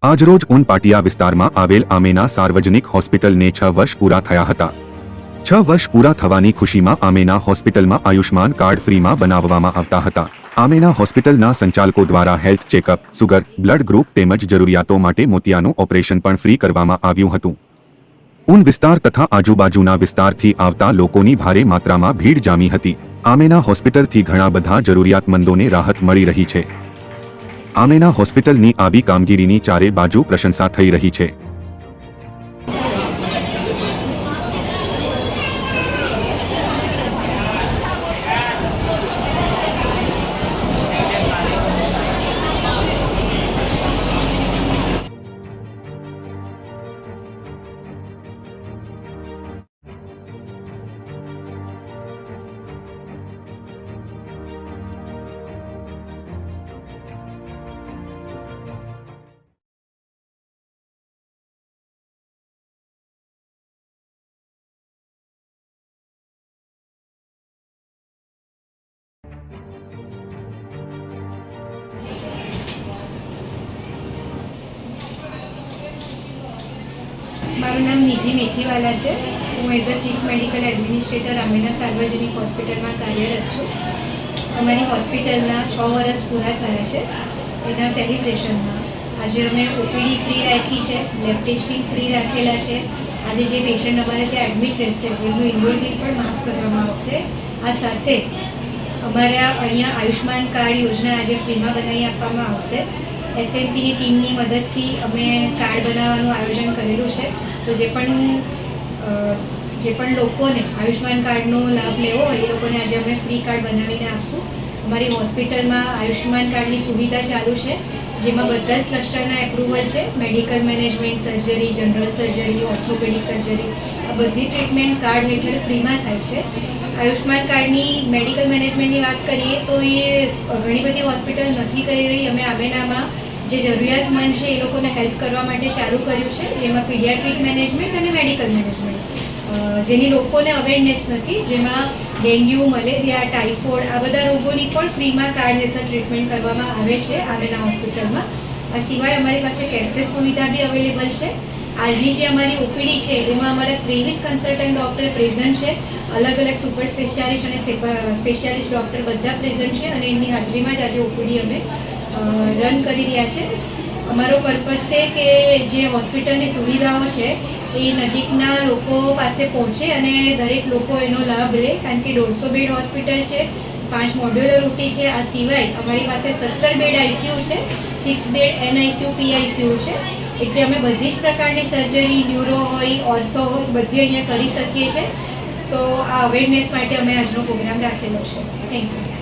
આજરોજ ઉન પાટિયા વિસ્તારમાં આવેલ આમેના સાર્વજનિક હોસ્પિટલને 6 વર્ષ પૂરા થયા હતા। 6 વર્ષ પૂરા થવાની ખુશીમાં આમેના હોસ્પિટલમાં આયુષ્માન કાર્ડ ફ્રીમાં બનાવવામાં આવતા હતા। આમેના હોસ્પિટલના સંચાલકો દ્વારા health checkup, sugar, blood group તેમજ જરૂરિયાતો માટે મોતિયાનું ઓપરેશન પણ ફ્રી કરવામાં આવ્યું હતું। ઉન વિસ્તાર તથા આજુબાજુના વિસ્તારથી આવતા લોકોની ભારે માત્રામાં ભીડ જામી હતી। આમેના હોસ્પિટલથી ઘણા બધા જરૂરિયાતમંદોને રાહત મળી રહી છે। આમેના હોસ્પિટલની આવી કામગીરીની ચારે બાજુ પ્રશંસા થઈ રહી છે। મારું નામ નિધિ મેથીવાલા છે। હું as a chief medical administrator Amena સાર્વજનિક હોસ્પિટલમાં કાર્યરત છું। અમારી હોસ્પિટલના 6 વર્ષ પૂરા થયા છે। એના સેલિબ્રેશનમાં આજે અમે ઓપીડી ફ્રી રાખી છે, લેબ ટેસ્ટિંગ ફ્રી રાખેલા છે। આજે જે પેશન્ટ અમારે ત્યાં એડમિટ રહેશે એમનું ઇન્ડોર બિલ પણ માફ કરવામાં આવશે। આ સાથે અમારા અહીંયા આયુષ્માન કાર્ડ યોજના આજે ફ્રીમાં બનાવી આપવામાં આવશે। એસએમસીની ટીમની મદદથી અમે કાર્ડ બનાવવાનું આયોજન કરેલું છે। તો જે પણ લોકોને આયુષ્માન કાર્ડનો લાભ લેવો હોય એ લોકોને આજે અમે ફ્રી કાર્ડ બનાવીને આપશું। અમારી હોસ્પિટલમાં આયુષ્માન કાર્ડની સુવિધા ચાલુ છે, જેમાં બધા જ ક્લસ્ટરના એપ્રુવલ છે। Medical management, surgery, general surgery, orthopaedic surgery, આ બધી ટ્રીટમેન્ટ કાર્ડ હેઠળ ફ્રીમાં થાય છે। આયુષ્માન કાર્ડની મેડિકલ મેનેજમેન્ટની વાત કરીએ તો એ ઘણી બધી હોસ્પિટલ નથી કરી રહી। અમે આમેનામાં જે જરૂરિયાતમંદ છે એ લોકોને હેલ્પ કરવા માટે ચાલુ કર્યું છે, જેમાં પીડિયાટ્રિક મેનેજમેન્ટ અને મેડિકલ મેનેજમેન્ટ, જેની લોકોને અવેરનેસ નથી, જેમાં ડેન્ગ્યુ, મલેરિયા, ટાઇફોઇડ આ બધા રોગોની પણ ફ્રીમાં કાર્ડ હેઠળ ટ્રીટમેન્ટ કરવામાં આવે છે આમેના હોસ્પિટલમાં। આ સિવાય અમારી પાસે કેશલેસ સુવિધા બી અવેલેબલ છે। આજની જે અમારી ઓપીડી છે એમાં અમારા 23 કન્સલ્ટન્ટ ડૉક્ટર પ્રેઝન્ટ છે। અલગ અલગ સુપર સ્પેશિયાલિસ્ટ અને સ્પેશિયાલિસ્ટ ડૉક્ટર બધા પ્રેઝન્ટ છે અને એમની હાજરીમાં જ આજે ઓપીડી અમે રન કરી રહ્યા છે। અમારો પર્પઝ છે કે જે હોસ્પિટલની સુવિધાઓ છે એ નજીકના લોકો પાસે પહોંચે અને દરેક લોકો એનો લાભ લે, કારણ કે 150 બેડ હોસ્પિટલ છે, 5 મોડ્યુલર ઓટી છે। આ સિવાય અમારી પાસે 17 બેડ આઈસીયુ છે, 6 બેડ એનઆઈસીયુ, પીઆઈસીયુ છે। એટલે અમે બધી જ પ્રકારની સર્જરી, ન્યુરો હોય, ઓર્થો હોય, બધી અહીંયા કરી શકીએ છીએ। તો આ અવેરનેસ માટે અમે આજનો પ્રોગ્રામ રાખેલો છે। Thank you.